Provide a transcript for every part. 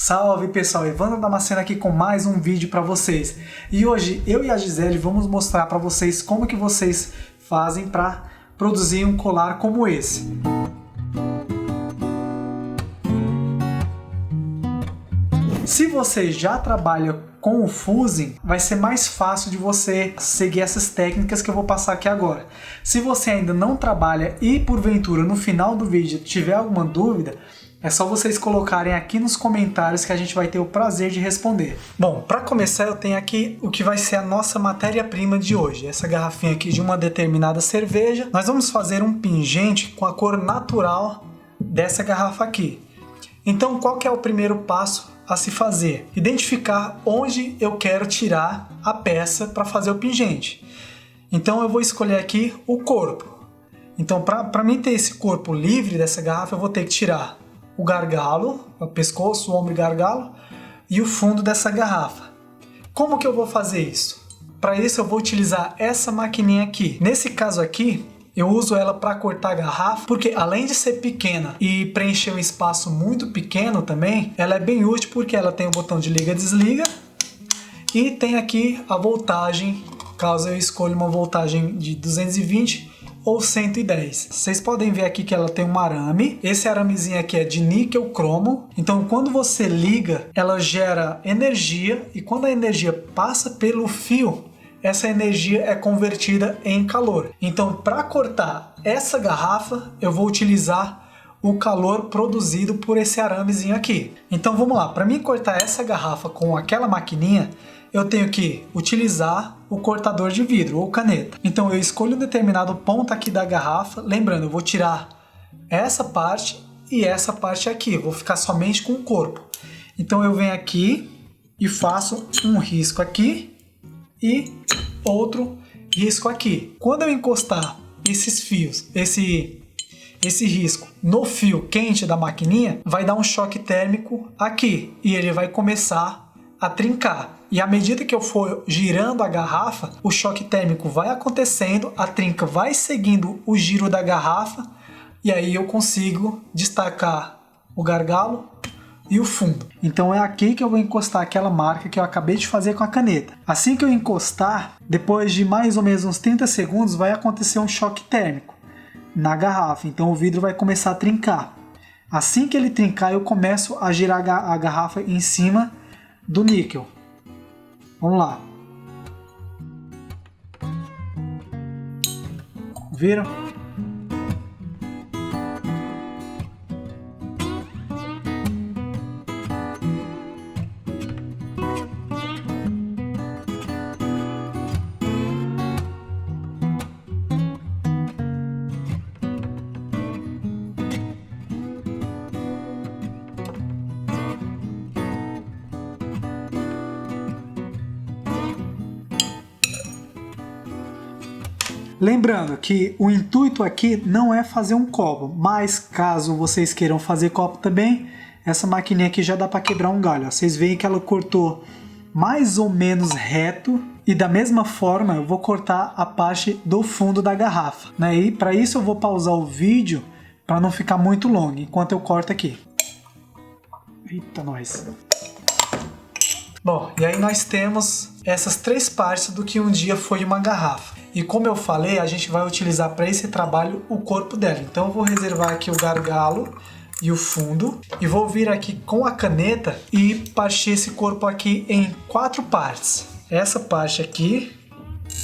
Salve pessoal, Evandro Damasceno aqui com mais um vídeo para vocês. E hoje eu e a Gisele vamos mostrar para vocês como que vocês fazem para produzir um colar como esse. Se você já trabalha com o fusing, vai ser mais fácil de você seguir essas técnicas que eu vou passar aqui agora. Se você ainda não trabalha e porventura no final do vídeo tiver alguma dúvida, é só vocês colocarem aqui nos comentários que a gente vai ter o prazer de responder. Bom, para começar eu tenho aqui o que vai ser a nossa matéria-prima de hoje. Essa garrafinha aqui de uma determinada cerveja. Nós vamos fazer um pingente com a cor natural dessa garrafa aqui. Então qual que é o primeiro passo a se fazer? Identificar onde eu quero tirar a peça para fazer o pingente. Então eu vou escolher aqui o corpo. Então para mim ter esse corpo livre dessa garrafa eu vou ter que tirar o gargalo, o pescoço, o ombro e gargalo e o fundo dessa garrafa. Como que eu vou fazer isso? Para isso eu vou utilizar essa maquininha aqui. Nesse caso aqui, eu uso ela para cortar a garrafa, porque além de ser pequena e preencher um espaço muito pequeno também, ela é bem útil porque ela tem o botão de liga e desliga e tem aqui a voltagem, caso eu escolha uma voltagem de 220 ou 110. Vocês podem ver aqui que ela tem um arame. Esse aramezinho aqui é de níquel cromo. Então quando você liga, ela gera energia e quando a energia passa pelo fio, essa energia é convertida em calor. Então para cortar essa garrafa, eu vou utilizar o calor produzido por esse aramezinho aqui. Então vamos lá, para mim cortar essa garrafa com aquela maquininha, eu tenho que utilizar o cortador de vidro ou caneta. Então eu escolho um determinado ponto aqui da garrafa, lembrando, eu vou tirar essa parte e essa parte aqui, vou ficar somente com o corpo. Então eu venho aqui e faço um risco aqui e outro risco aqui. Quando eu encostar esses fios, esse risco no fio quente da maquininha, vai dar um choque térmico aqui e ele vai começar a trincar. E à medida que eu for girando a garrafa, o choque térmico vai acontecendo, a trinca vai seguindo o giro da garrafa e aí eu consigo destacar o gargalo e o fundo. Então é aqui que eu vou encostar aquela marca que eu acabei de fazer com a caneta. Assim que eu encostar, depois de mais ou menos uns 30 segundos, vai acontecer um choque térmico na garrafa. Então o vidro vai começar a trincar. Assim que ele trincar, eu começo a girar a garrafa em cima do níquel. Vamos lá. Viram? Lembrando que o intuito aqui não é fazer um copo, mas caso vocês queiram fazer copo também, essa maquininha aqui já dá para quebrar um galho. Vocês veem que ela cortou mais ou menos reto e da mesma forma eu vou cortar a parte do fundo da garrafa, né? E para isso eu vou pausar o vídeo para não ficar muito longo enquanto eu corto aqui. Eita, nós! Bom, e aí nós temos essas três partes do que um dia foi uma garrafa. E como eu falei, a gente vai utilizar para esse trabalho o corpo dela. Então eu vou reservar aqui o gargalo e o fundo. E vou vir aqui com a caneta e partir esse corpo aqui em 4 partes. Essa parte aqui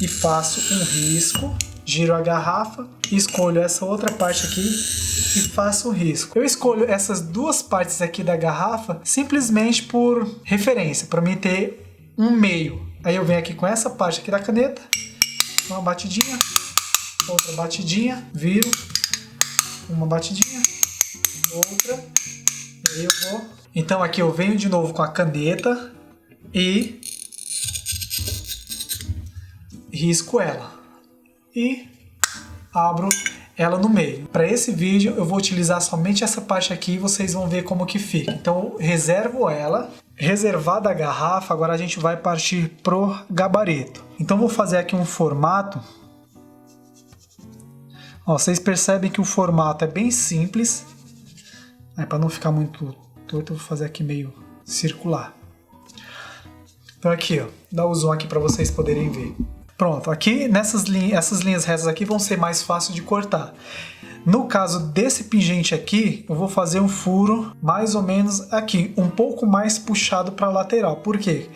e faço um risco, giro a garrafa, escolho essa outra parte aqui e faço um risco. Eu escolho essas duas partes aqui da garrafa simplesmente por referência, para mim ter um meio. Aí eu venho aqui com essa parte aqui da caneta, uma batidinha, outra batidinha, viro, uma batidinha, outra, e aí eu vou. Então aqui eu venho de novo com a caneta e risco ela e abro ela no meio. Para esse vídeo eu vou utilizar somente essa parte aqui e vocês vão ver como que fica. Então eu reservo ela. Reservada a garrafa, agora a gente vai partir pro gabarito. Então vou fazer aqui um formato. Ó, vocês percebem que o formato é bem simples. Para não ficar muito torto, eu vou fazer aqui meio circular. Então aqui, ó, dá o zoom aqui para vocês poderem ver. Pronto, aqui essas linhas retas aqui vão ser mais fáceis de cortar. No caso desse pingente aqui, eu vou fazer um furo mais ou menos aqui, um pouco mais puxado para a lateral. Por quê?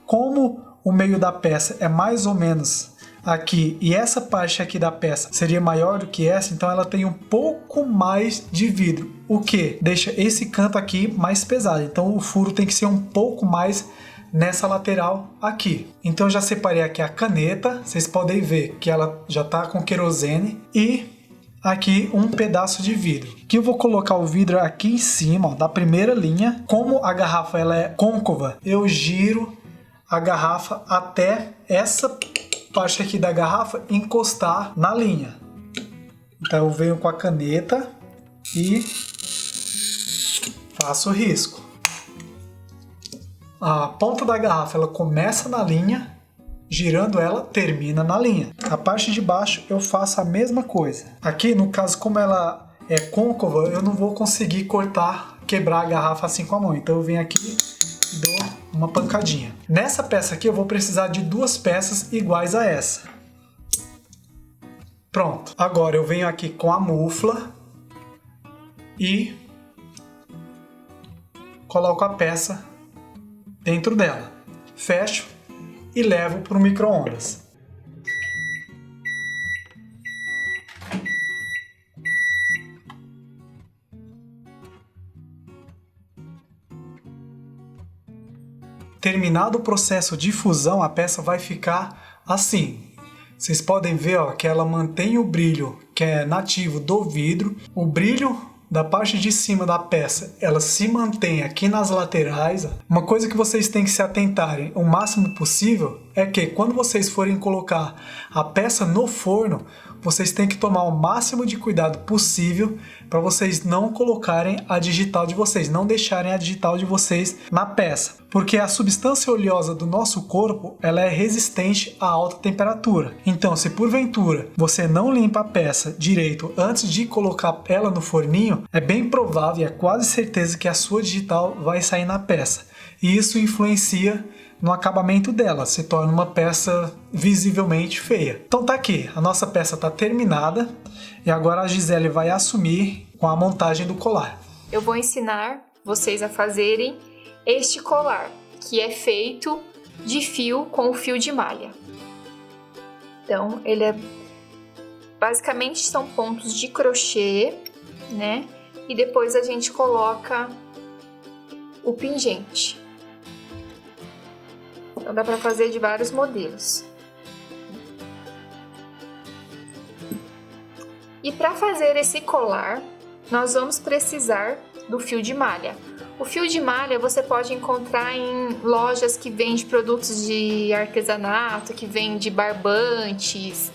Como o meio da peça é mais ou menos aqui e essa parte aqui da peça seria maior do que essa, então ela tem um pouco mais de vidro, o que deixa esse canto aqui mais pesado. Então o furo tem que ser um pouco mais nessa lateral aqui. Então eu já separei aqui a caneta, vocês podem ver que ela já está com querosene e aqui um pedaço de vidro. Que eu vou colocar o vidro aqui em cima, ó, da primeira linha. Como a garrafa ela é côncava, eu giro a garrafa até essa parte aqui da garrafa encostar na linha. Então eu venho com a caneta e faço o risco. A ponta da garrafa ela começa na linha, girando ela termina na linha. A parte de baixo eu faço a mesma coisa. Aqui no caso, como ela é côncava, eu não vou conseguir cortar, quebrar a garrafa assim com a mão. Então eu venho aqui e dou uma pancadinha. Nessa peça aqui eu vou precisar de duas peças iguais a essa. Pronto. Agora eu venho aqui com a mufla e coloco a peça dentro dela. Fecho e levo para o micro-ondas. Terminado o processo de fusão, a peça vai ficar assim. Vocês podem ver, ó, que ela mantém o brilho que é nativo do vidro. O brilho da parte de cima da peça, ela se mantém aqui nas laterais. Uma coisa que vocês têm que se atentarem o máximo possível é que quando vocês forem colocar a peça no forno, vocês têm que tomar o máximo de cuidado possível para vocês não colocarem a digital de vocês, não deixarem a digital de vocês na peça. Porque a substância oleosa do nosso corpo, ela é resistente a alta temperatura. Então, se porventura você não limpa a peça direito antes de colocar ela no forninho, é bem provável e é quase certeza que a sua digital vai sair na peça. E isso influencia no acabamento dela, se torna uma peça visivelmente feia. Então tá aqui, a nossa peça está terminada e agora a Gisele vai assumir com a montagem do colar. Eu vou ensinar vocês a fazerem este colar, que é feito de fio com fio de malha. Então, ele é basicamente são pontos de crochê, né? E depois a gente coloca o pingente. Então dá para fazer de vários modelos. E para fazer esse colar, nós vamos precisar do fio de malha. O fio de malha você pode encontrar em lojas que vendem produtos de artesanato, que vendem barbantes,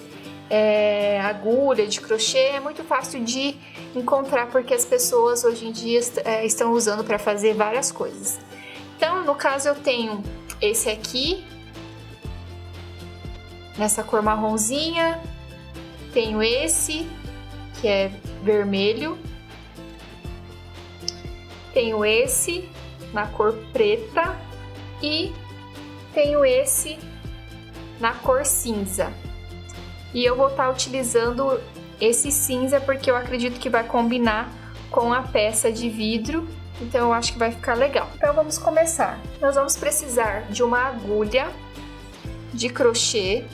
agulha de crochê. É muito fácil de encontrar porque as pessoas hoje em dia estão usando para fazer várias coisas. Então, no caso, eu tenho esse aqui, nessa cor marronzinha, tenho esse, que é vermelho, tenho esse na cor preta e tenho esse na cor cinza. E eu vou estar utilizando esse cinza porque eu acredito que vai combinar com a peça de vidro. Então eu acho que vai ficar legal. Então vamos começar. Nós vamos precisar de uma agulha de crochê.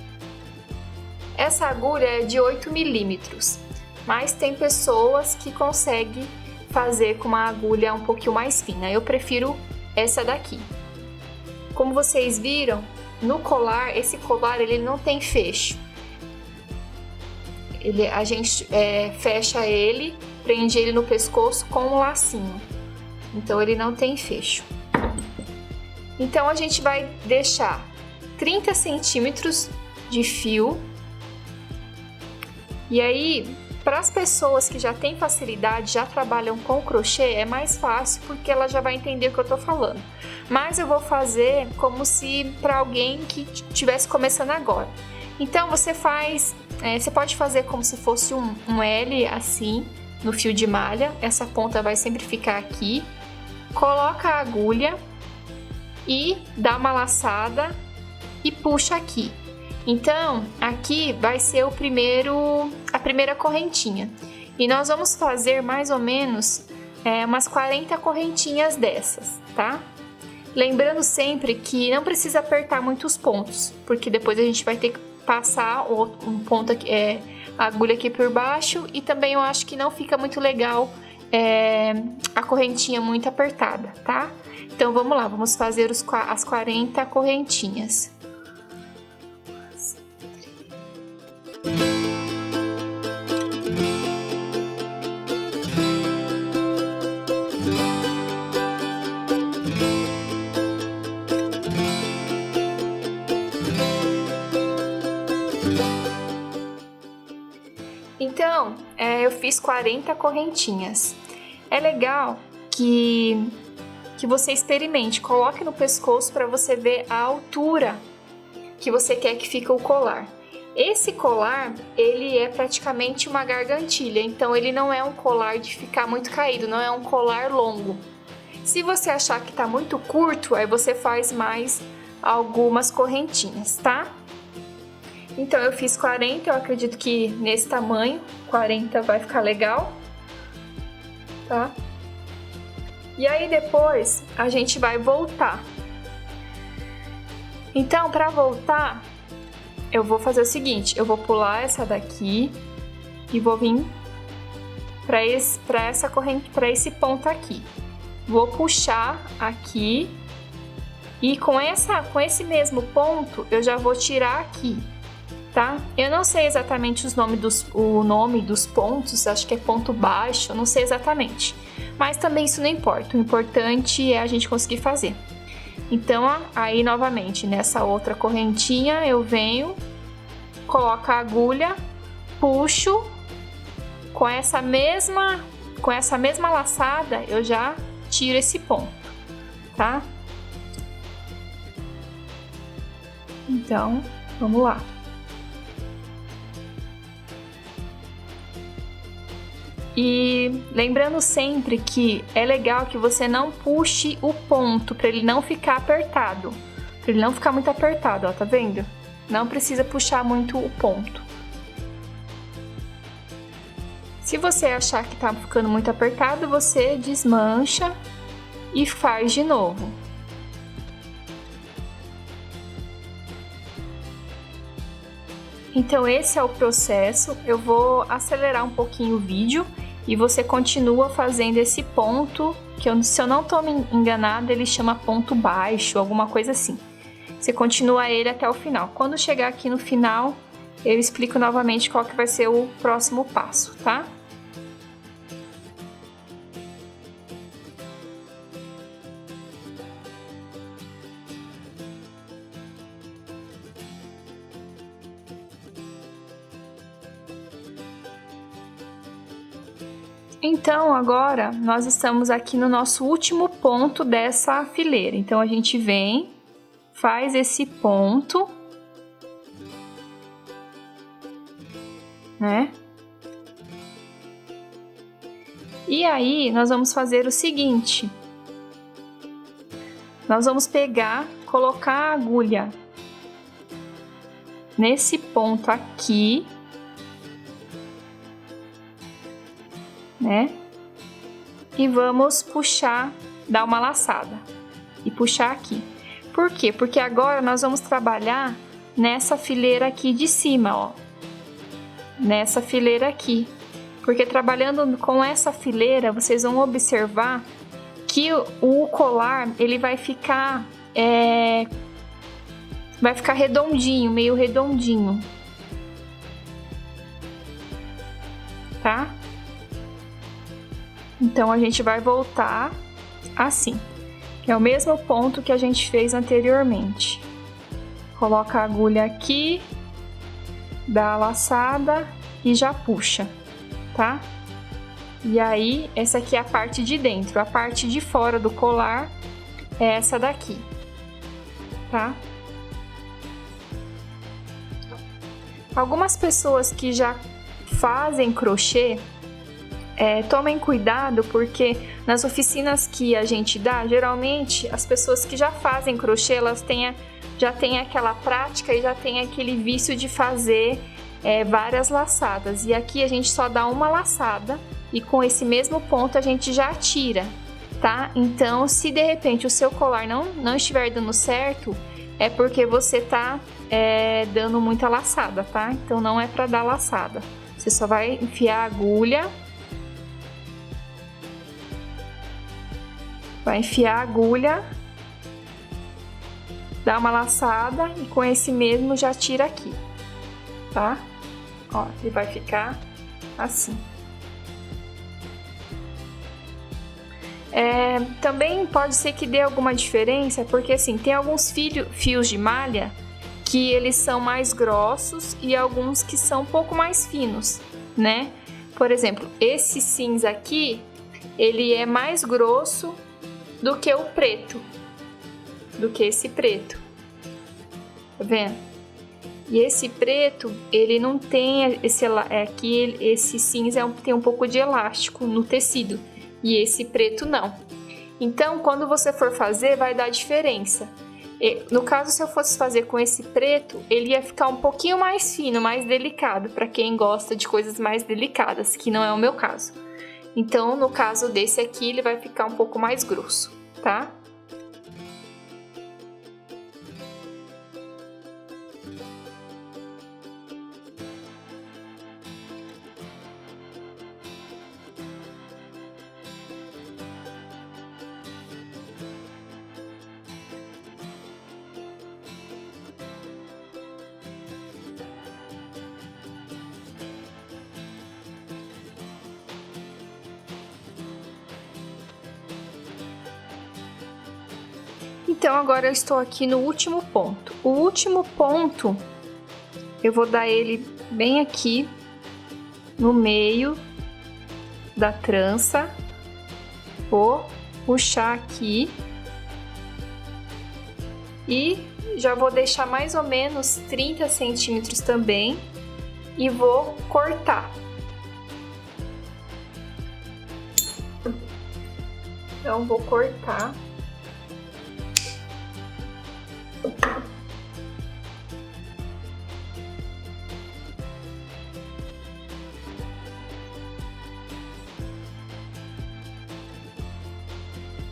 Essa agulha é de 8 milímetros, mas tem pessoas que conseguem fazer com uma agulha um pouquinho mais fina. Eu prefiro essa daqui. Como vocês viram, no colar, esse colar ele não tem fecho. A gente fecha ele, prende ele no pescoço com um lacinho. Então ele não tem fecho. Então a gente vai deixar 30 centímetros de fio. E aí, para as pessoas que já têm facilidade, já trabalham com crochê, é mais fácil porque ela já vai entender o que eu tô falando. Mas eu vou fazer como se para alguém que estivesse começando agora. Então você pode fazer como se fosse um L assim no fio de malha. Essa ponta vai sempre ficar aqui. Coloca a agulha e dá uma laçada e puxa aqui. Então, aqui vai ser a primeira correntinha. E nós vamos fazer mais ou menos umas 40 correntinhas dessas, tá? Lembrando sempre que não precisa apertar muitos pontos, porque depois a gente vai ter que passar um ponto aqui, a agulha aqui por baixo, e também eu acho que não fica muito legal a correntinha muito apertada, tá? Então vamos lá, vamos fazer as 40 correntinhas. Então, eu fiz 40 correntinhas. É legal que você experimente, coloque no pescoço para você ver a altura que você quer que fique o colar. Esse colar, ele é praticamente uma gargantilha, então ele não é um colar de ficar muito caído, não é um colar longo. Se você achar que tá muito curto, aí você faz mais algumas correntinhas, tá? Então eu fiz 40, eu acredito que nesse tamanho, 40 vai ficar legal, tá? E aí depois a gente vai voltar. Então, para voltar, eu vou fazer o seguinte, eu vou pular essa daqui e vou vir para essa corrente, para esse ponto aqui. Vou puxar aqui e com esse mesmo ponto eu já vou tirar aqui, tá? Eu não sei exatamente o nome dos pontos, acho que é ponto baixo, eu não sei exatamente. Mas também isso não importa, o importante é a gente conseguir fazer. Então, aí novamente, nessa outra correntinha eu venho, coloco a agulha, puxo, com essa mesma laçada eu já tiro esse ponto, tá? Então, vamos lá. E lembrando sempre que é legal que você não puxe o ponto para ele não ficar apertado, para ele não ficar muito apertado, ó, tá vendo? Não precisa puxar muito o ponto. Se você achar que tá ficando muito apertado, você desmancha e faz de novo. Então esse é o processo, eu vou acelerar um pouquinho o vídeo e você continua fazendo esse ponto, que se eu não estou me enganada, ele chama ponto baixo, alguma coisa assim. Você continua ele até o final. Quando chegar aqui no final, eu explico novamente qual que vai ser o próximo passo, tá? Então, agora, nós estamos aqui no nosso último ponto dessa fileira. Então, a gente vem, faz esse ponto, né? E aí, nós vamos fazer o seguinte. Nós vamos pegar, colocar a agulha nesse ponto aqui, né? E vamos puxar, dar uma laçada e puxar aqui. Por quê? Porque agora nós vamos trabalhar nessa fileira aqui de cima, ó. Nessa fileira aqui. Porque trabalhando com essa fileira, vocês vão observar que o colar, ele vai ficar redondinho, meio redondinho. Tá? Então, a gente vai voltar assim, que é o mesmo ponto que a gente fez anteriormente. Coloca a agulha aqui, dá a laçada e já puxa, tá? E aí, essa aqui é a parte de dentro. A parte de fora do colar é essa daqui, tá? Algumas pessoas que já fazem crochê, tomem cuidado, porque nas oficinas que a gente dá, geralmente as pessoas que já fazem crochê, elas já têm aquela prática e já tem aquele vício de fazer várias laçadas. E aqui a gente só dá uma laçada e com esse mesmo ponto a gente já tira, tá? Então, se de repente o seu colar não estiver dando certo, é porque você tá dando muita laçada, tá? Então não é para dar laçada. Você só vai enfiar a agulha. Vai enfiar a agulha, dá uma laçada e com esse mesmo já tira aqui, tá? Ó, ele vai ficar assim. Também pode ser que dê alguma diferença, porque assim, tem alguns fios de malha que eles são mais grossos e alguns que são um pouco mais finos, né? Por exemplo, esse cinza aqui, ele é mais grosso do que o preto, do que esse preto, tá vendo? E esse preto, ele não tem esse cinza tem um pouco de elástico no tecido, e esse preto não. Então, quando você for fazer, vai dar diferença. No caso, se eu fosse fazer com esse preto, ele ia ficar um pouquinho mais fino, mais delicado, para quem gosta de coisas mais delicadas, que não é o meu caso. Então, no caso desse aqui, ele vai ficar um pouco mais grosso, tá? Então, agora eu estou aqui no último ponto. O último ponto, eu vou dar ele bem aqui no meio da trança. Vou puxar aqui e já vou deixar mais ou menos 30 centímetros também e vou cortar. Então, vou cortar.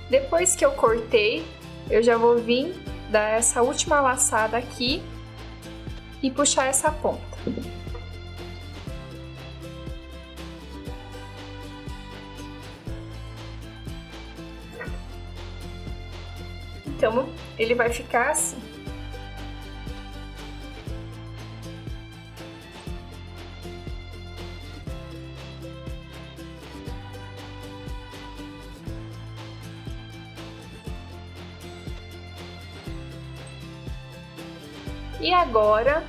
Depois que eu cortei, eu já vou vir dar essa última laçada aqui e puxar essa ponta. Então, ele vai ficar assim. E agora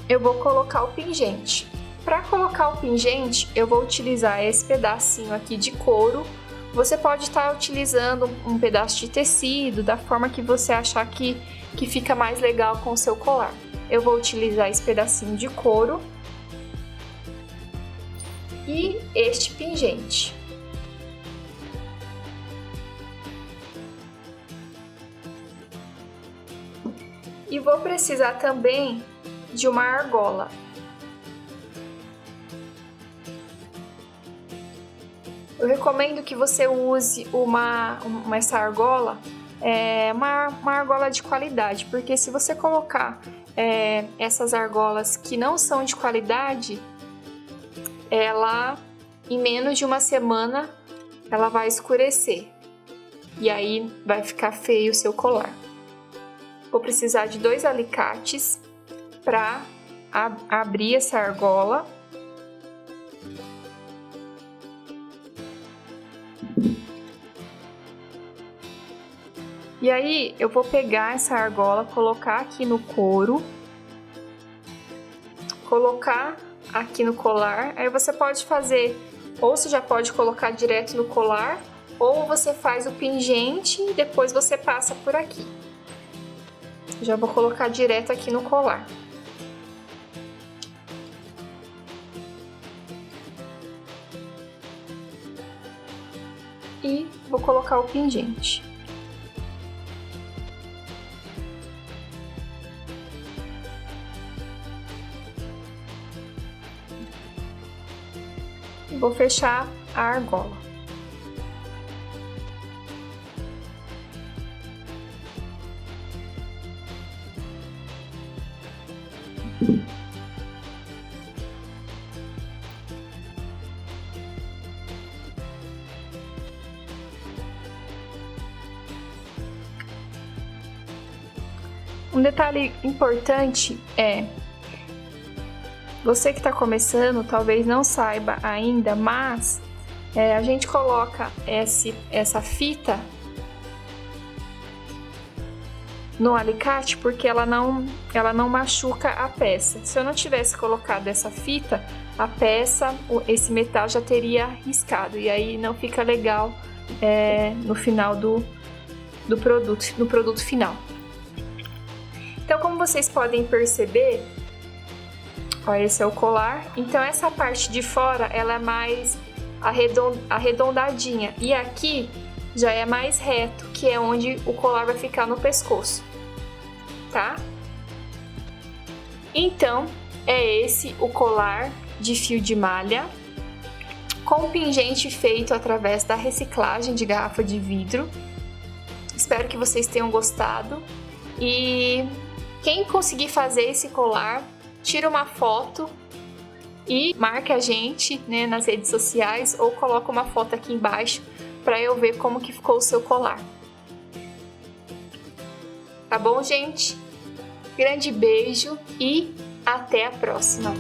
eu vou colocar o pingente. Para colocar o pingente, eu vou utilizar esse pedacinho aqui de couro. Você pode estar utilizando um pedaço de tecido, da forma que você achar que fica mais legal com o seu colar. Eu vou utilizar esse pedacinho de couro e este pingente. E vou precisar também de uma argola. Eu recomendo que você use essa argola, uma argola de qualidade, porque se você colocar essas argolas que não são de qualidade, ela em menos de uma semana ela vai escurecer e aí vai ficar feio o seu colar. Vou precisar de 2 alicates para abrir essa argola. E aí eu vou pegar essa argola, colocar aqui no couro, colocar aqui no colar. Aí você pode fazer, ou você já pode colocar direto no colar, ou você faz o pingente e depois você passa por aqui. Já vou colocar direto aqui no colar. e vou colocar o pingente. E vou fechar a argola. Um detalhe importante é, você que está começando talvez não saiba ainda, mas a gente coloca essa fita no alicate porque ela não machuca a peça. Se eu não tivesse colocado essa fita, a peça, esse metal já teria riscado e aí não fica legal no final do produto, no produto final. Então, como vocês podem perceber, ó, esse é o colar. Então, essa parte de fora, ela é mais arredondadinha. E aqui já é mais reto, que é onde o colar vai ficar no pescoço, tá? Então, é esse o colar de fio de malha com pingente feito através da reciclagem de garrafa de vidro. Espero que vocês tenham gostado. E quem conseguir fazer esse colar, tira uma foto e marca a gente, né, nas redes sociais ou coloca uma foto aqui embaixo para eu ver como que ficou o seu colar. Tá bom, gente? Grande beijo e até a próxima!